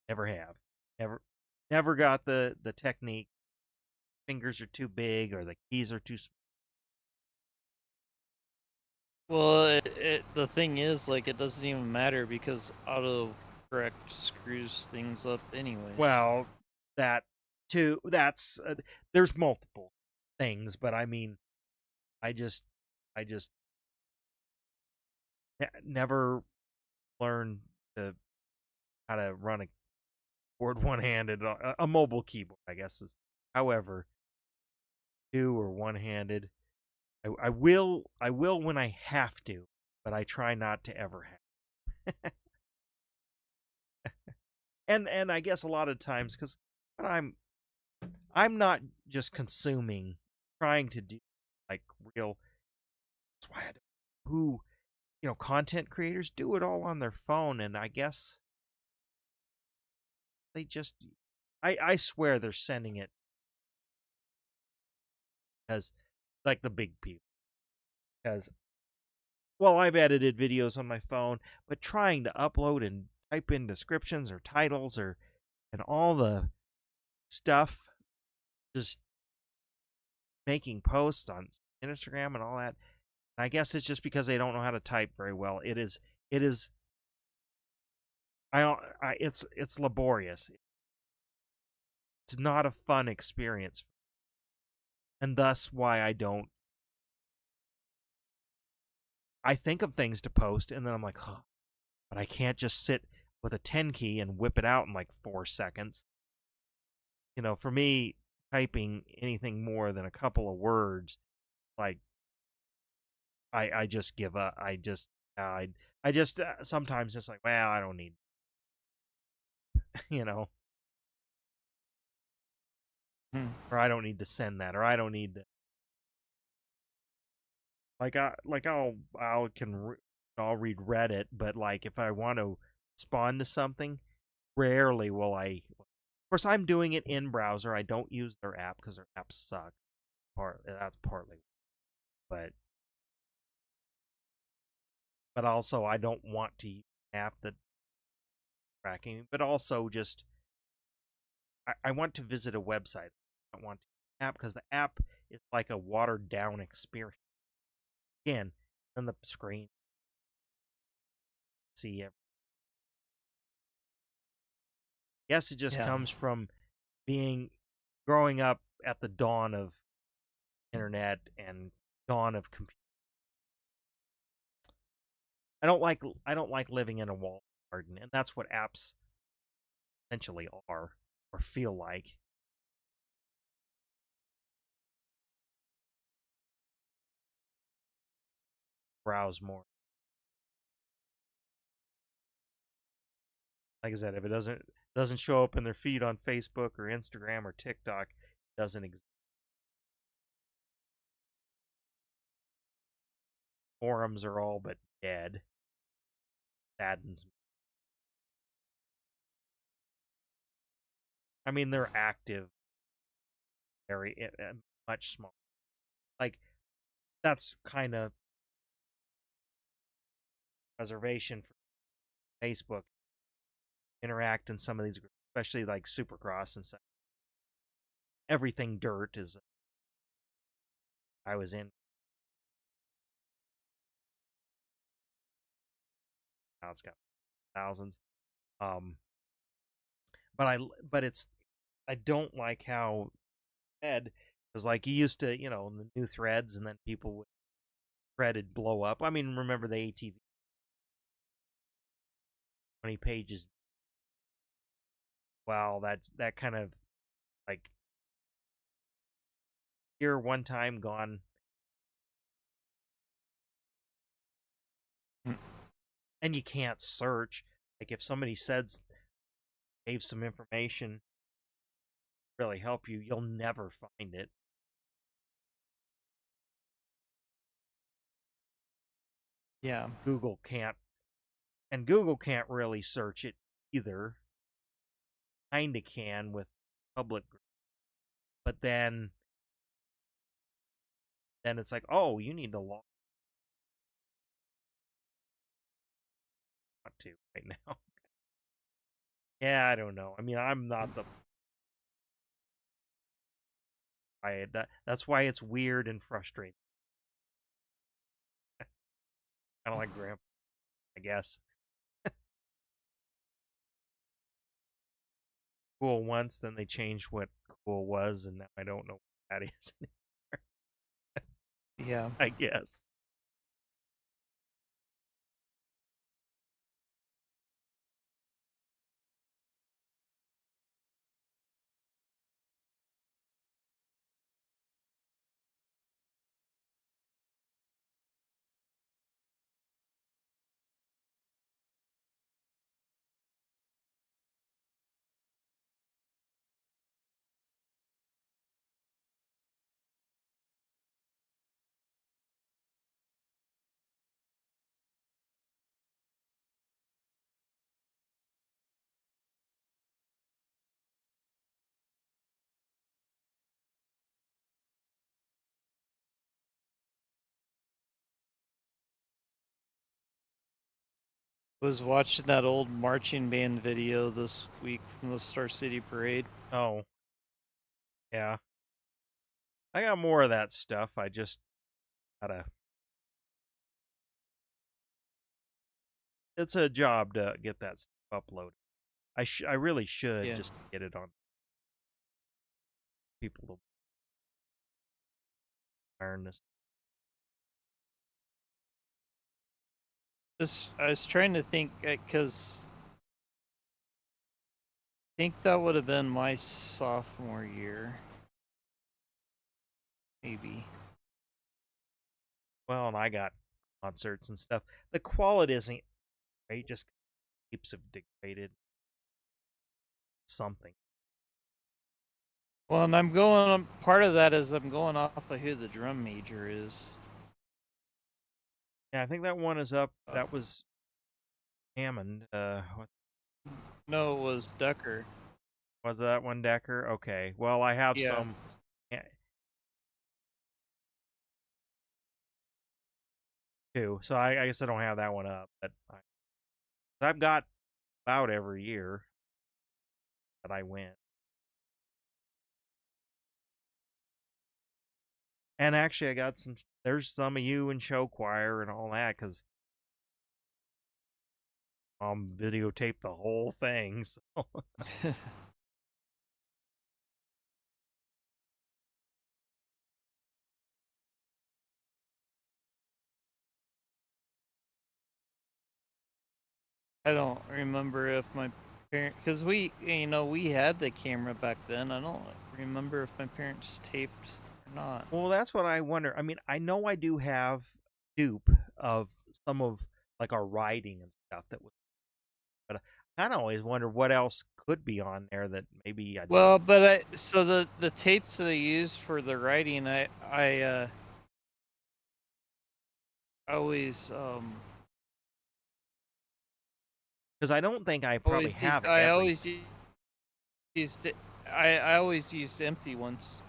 A: Never have. Never got the technique. Fingers are too big or the keys are too small.
B: Well, the thing is, like, it doesn't even matter because autocorrect screws things up anyways.
A: Well, that too. There's multiple things, but I mean, I just I just never learned to how to run a keyboard one-handed. A mobile keyboard, I guess is. However, two or one-handed. I will when I have to, but I try not to ever have. And I guess a lot of times because I'm not just consuming, trying to do like real. That's why I don't, who content creators do it all on their phone, and I guess they just I swear they're sending it as like the big people because well I've edited videos on my phone, but trying to upload and type in descriptions or titles or and all the stuff just making posts on Instagram and all that. I guess it's just because they don't know how to type very well. It is it's laborious. It's not a fun experience, and thus why I think of things to post and then I'm like, huh, but I can't just sit with a 10 key and whip it out in like 4 seconds. For me, typing anything more than a couple of words, like I just give up. I just sometimes just like, well, I don't need, you know,
B: Hmm.
A: or I don't need to send that, or I don't need to. I'll read Reddit, but like if I want to respond to something, rarely will I. Of course, I'm doing it in browser. I don't use their app because their apps suck. That's partly, but also I don't want to use an app that tracking. But also just I want to visit a website. I don't want to use an app because the app is like a watered down experience. Again, on the screen, see everything. Yes, it just
B: Yeah.
A: comes from being growing up at the dawn of internet and dawn of computer. I don't like living in a walled garden, and that's what apps essentially are or feel like. Browse more. Like I said, if it doesn't show up in their feed on Facebook or Instagram or TikTok, it doesn't exist. Forums are all but dead. Saddens me. I mean, they're active, very much small. Like that's kind of reservation for Facebook. Interact in some of these groups, especially like Supercross and stuff. Everything Dirt is I was in. Now it's got thousands. Um, but it's I don't like how Ed because like you used to the new threads and then people would threaded blow up. I mean, remember the ATV 20 pages. Wow, that kind of like here one time gone,
B: Hmm.
A: and you can't search. Like if somebody says gave some information really help you, you'll never find it.
B: Yeah.
A: Google can't, and Google can't really search it either. Kinda can with public, but then it's like, oh, you need to log to right now. Yeah, I don't know. I mean, I'm not the that's why it's weird and frustrating. Kind of like grandpa, I guess. Cool once, then they changed what cool was, and now I don't know what that is
B: Yeah.
A: I guess.
B: Was watching that old marching band video this week from the Star City Parade.
A: Oh, yeah. I got more of that stuff. I just gotta. It's a job to get that stuff uploaded. I really should
B: Yeah.
A: just get it on people to learn this.
B: I was trying to think because I think that would have been my sophomore year, maybe.
A: Well, and I got concerts and stuff. The quality isn't great, just keeps it degraded. Something.
B: Well, and I'm going. Part of that is I'm going off of who the drum major is.
A: Yeah, I think that one is up. That was Hammond. What
B: No, it was Decker.
A: was that one, Decker? Okay. Well, I have
B: Yeah.
A: some. Too. So I guess I don't have that one up, but I've got about every year that I went. And actually, I got some. There's some of you in show choir and all that because videotape the whole thing. So.
B: I don't remember if my parent, because we had the camera back then. I don't remember if my parents taped or not.
A: Well, that's what I wonder. I mean, I know I do have dupe of some of like our writing and stuff that was, but I kind of always wonder what else could be on there that maybe I.
B: Well, but so the tapes that I used for the writing, I always
A: because I don't think I probably have.
B: I always used it. I always used empty ones.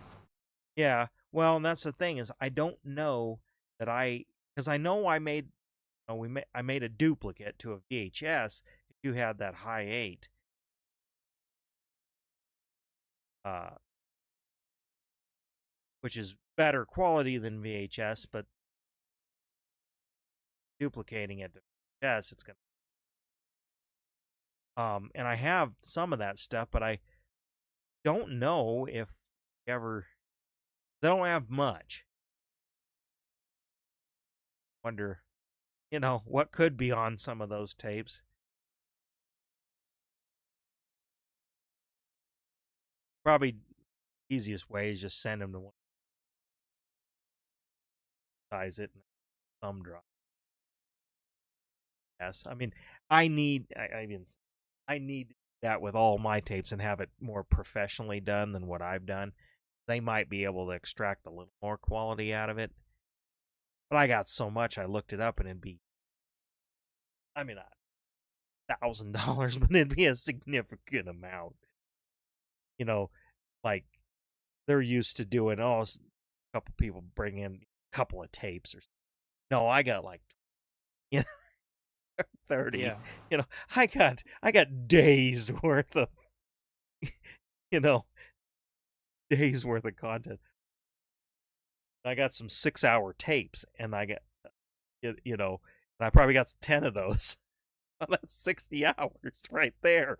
A: Yeah, well, and that's the thing is I don't know that because I know I made I made a duplicate to a VHS. If you had that high 8, which is better quality than VHS, but duplicating it to VHS, it's gonna. And I have some of that stuff, but I don't know if ever. They don't have much. Wonder, what could be on some of those tapes. Probably easiest way is just send them to one. Size it and thumb drive. Yes, I mean, I need. I need that with all my tapes and have it more professionally done than what I've done. They might be able to extract a little more quality out of it. But I got so much, I looked it up and it'd be, I mean, $1,000, but it'd be a significant amount. Like they're used to doing, a couple people bring in a couple of tapes or. No, I got like, 30.
B: Yeah.
A: I got days worth of, days worth of content. I got some 6-hour tapes, and I got, And I probably got 10 of those. That's 60 hours right there,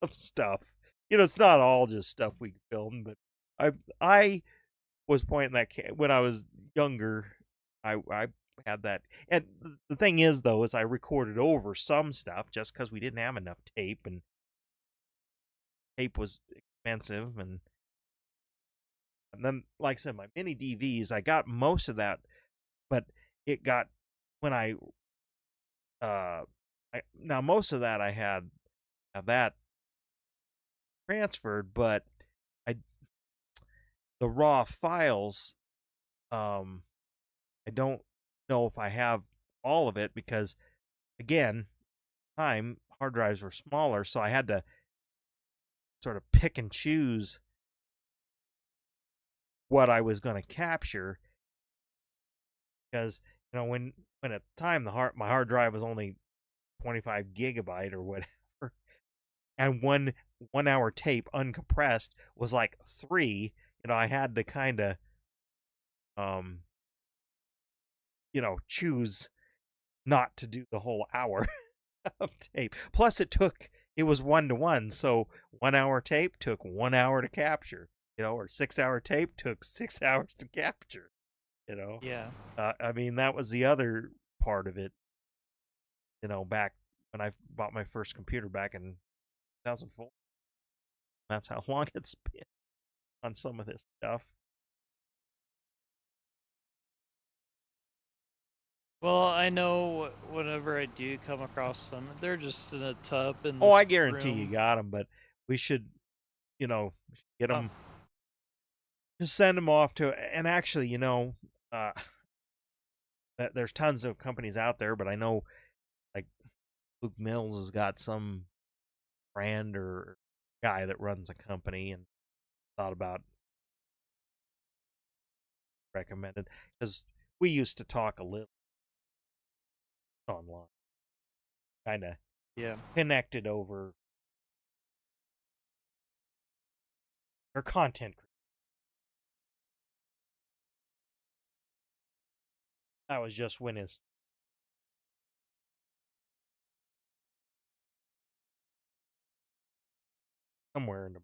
A: of stuff. It's not all just stuff we filmed, but I was pointing that when I was younger, I had that. And the thing is, though, is I recorded over some stuff just because we didn't have enough tape, and tape was expensive, and then, like I said, my mini DVs, I got most of that, but it got when now most of that I had that transferred, but I the raw files, I don't know if I have all of it because, again, time hard drives were smaller, so I had to sort of pick and choose what I was going to capture because when at the time my hard drive was only 25 gigabyte or whatever, and 1 hour tape uncompressed was like 3. I had to kind of um choose not to do the whole hour of tape. Plus it was 1-to-1, so 1 hour tape took 1 hour to capture, or 6 hour tape took 6 hours to capture,
B: Yeah.
A: I mean, that was the other part of it, back when I bought my first computer back in 2004. That's how long it's been on some of this stuff.
B: Well, I know whenever I do come across them, they're just in a tub in
A: Oh,
B: this
A: I guarantee you
B: room.
A: got them, but we should, get
B: Oh,
A: them, just send them off to, and actually, uh, there's tons of companies out there, but I know, like, Luke Mills has got some brand or guy that runs a company, and thought about recommended because we used to talk a little online, kind of
B: yeah.
A: connected over our content. That was just when his somewhere in the,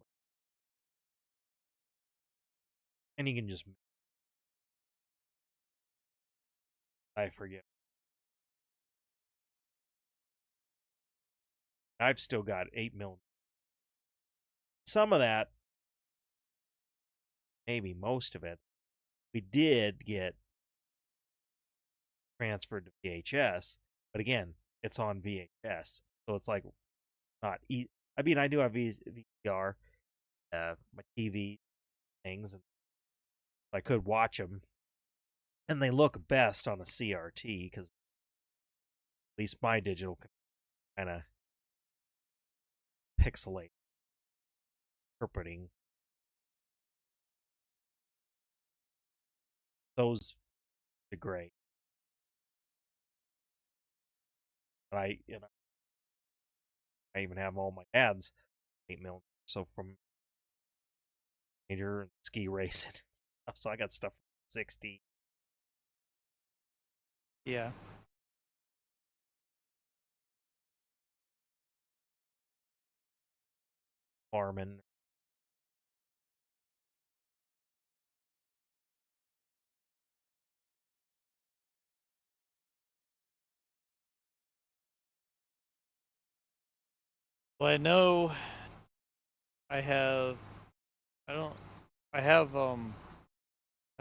A: and you can just, I forget. I've still got 8 mil. Some of that, maybe most of it, we did get transferred to VHS, but again, it's on VHS, so it's like not. I mean, I do have VCR, my TV things, and I could watch them, and they look best on a CRT because at least my digital can kind of pixelate interpreting those are great. But I even have all my dad's 8 mil, so from major and ski racing, so I got stuff from 60
B: Yeah.
A: farming.
B: Well, I know I have. I don't. I have my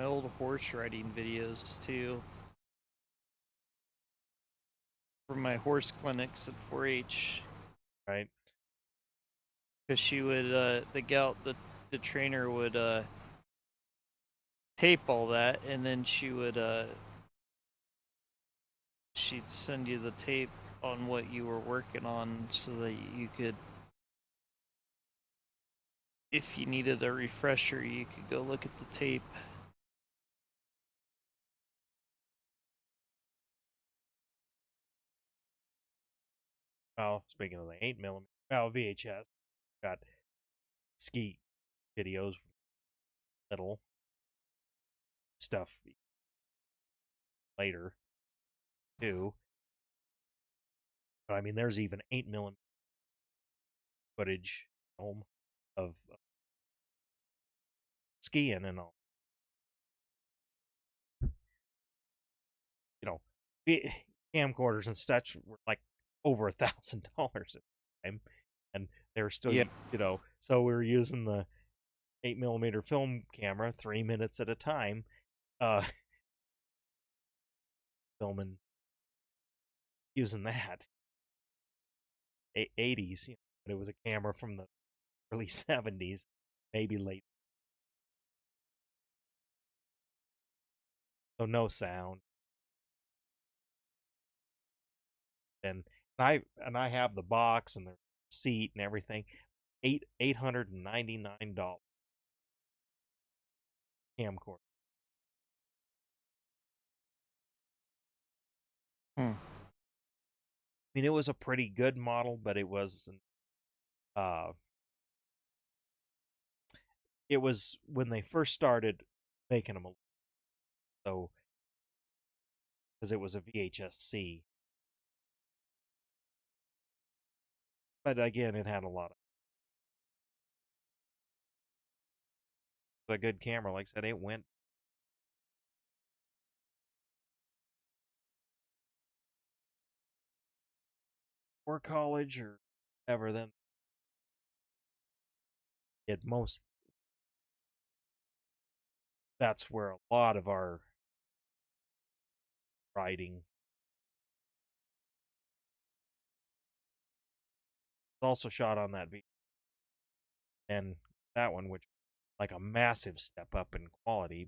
B: old horse riding videos too from my horse clinics at 4-H.
A: Right.
B: Because she would the trainer would tape all that, and then she'd send you the tape on what you were working on so that you could, if you needed a refresher, you could go look at the tape.
A: Well, speaking of the 8 mil, well, VHS got ski videos, little stuff later. too. But I mean, there's even 8mm footage film of skiing and all. You know, camcorders and such were like over $1,000 at the time, and they were still,
B: Yeah.
A: So we were using the 8mm film camera 3 minutes at a time, filming using that. 80s, but it was a camera from the early 70s, maybe late. So no sound. And I have the box and the seat and everything. $899 camcorder.
B: Hmm.
A: I mean, it was a pretty good model, but it wasn't. It was when they first started making them, so because it was a VHS-C. But again, it had a good camera. Like I said, it went. Or college or whatever, then it most that's where a lot of our writing was also shot on that and that one, which like a massive step up in quality.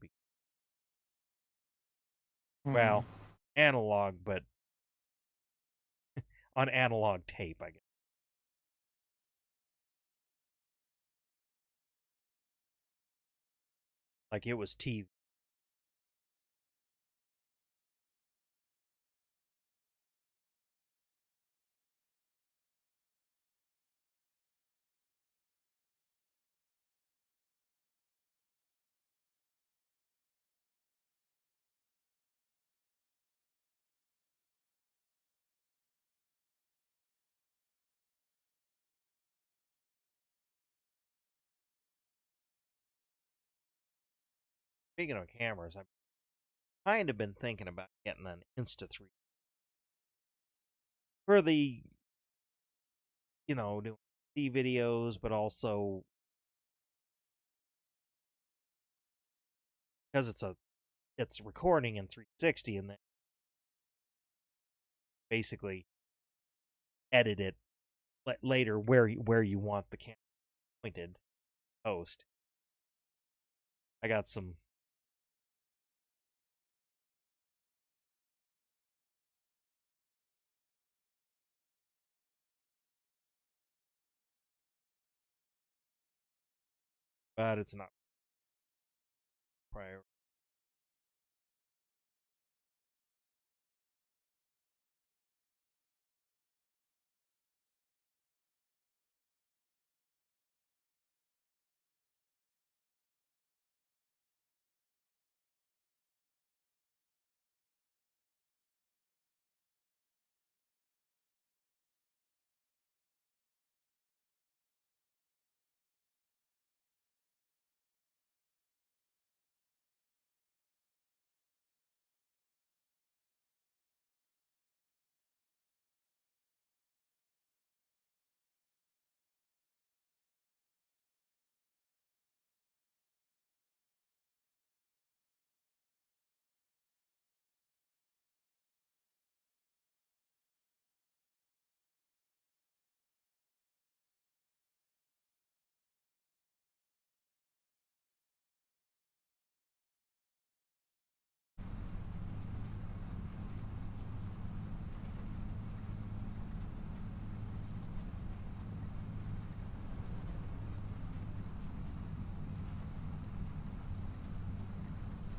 A: Well, analog, but on analog tape, I guess. Like it was TV. Speaking of cameras, I've kind of been thinking about getting an Insta3 for the, doing C videos, but also because it's recording in 360 and then basically edit it later where you want the camera pointed post. I got some but it's not prior.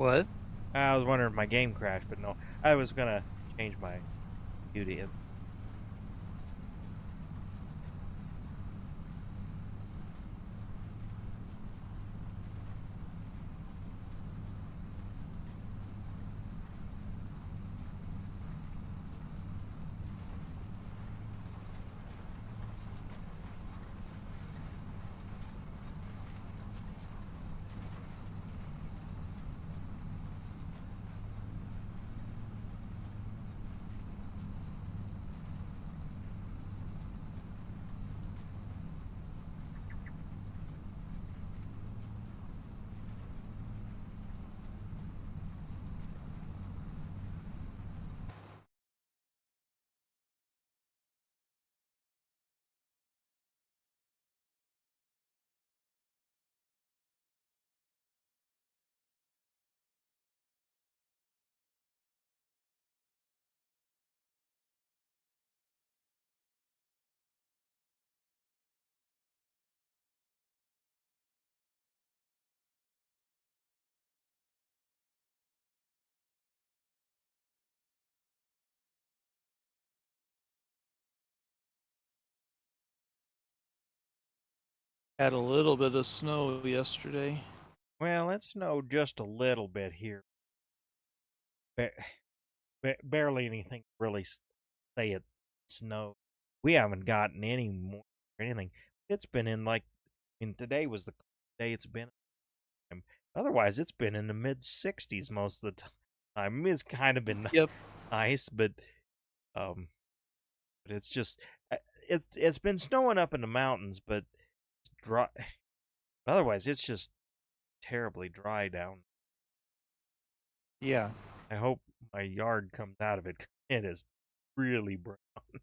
B: What?
A: I was wondering if my game crashed, but no. I was gonna change my view to
B: Had a little bit of snow yesterday.
A: Well, it snowed just a little bit here. Ba- Barely anything to really say it snowed. We haven't gotten any more or anything. It's been in like, I mean, today was the day it's been. Otherwise, it's been in the mid 60s most of the time. I mean, it's kind of been
B: Yep.
A: nice, um, but it's just it's been snowing up in the mountains, but it's dry. Otherwise, it's just terribly dry down.
B: Yeah.
A: I hope my yard comes out of it. It is really brown. Of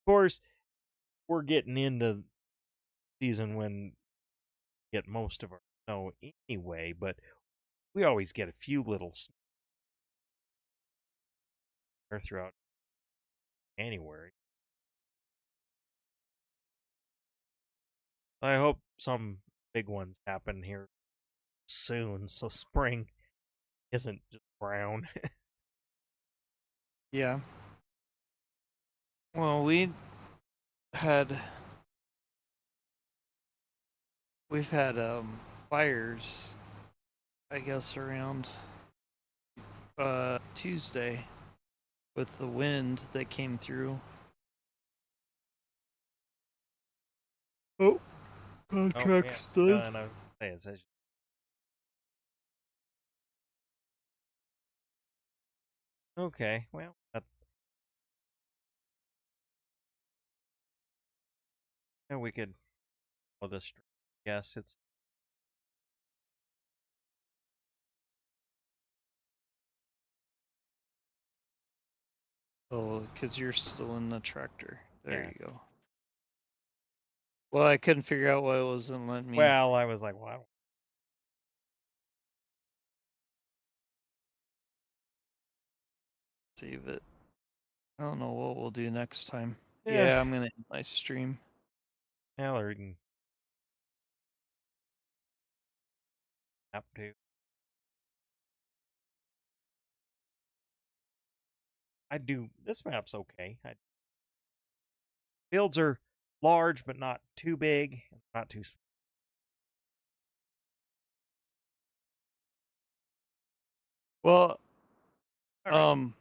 A: course, we're getting into season when we get most of our snow anyway, but we always get a few little snow throughout January. I hope some big ones happen here soon, so spring isn't just brown.
B: Yeah. Well, had we've had fires, I guess, around Tuesday with the wind that came through. Oh,
A: Oh yeah,
B: contract's done.
A: and I was gonna say it says okay. Well, yeah, we could. Well, just guess it's
B: Oh, because you're still in the tractor. There
A: yeah.
B: you go. Well, I couldn't figure out why it wasn't letting me.
A: Well, I was like, wow.
B: Save it. I don't know what we'll do next time.
A: Yeah.
B: Yeah, I'm gonna end my stream.
A: Now we can have to. I do. This map's okay. Fields are large, but not too big, not too small.
B: Well,
A: All right.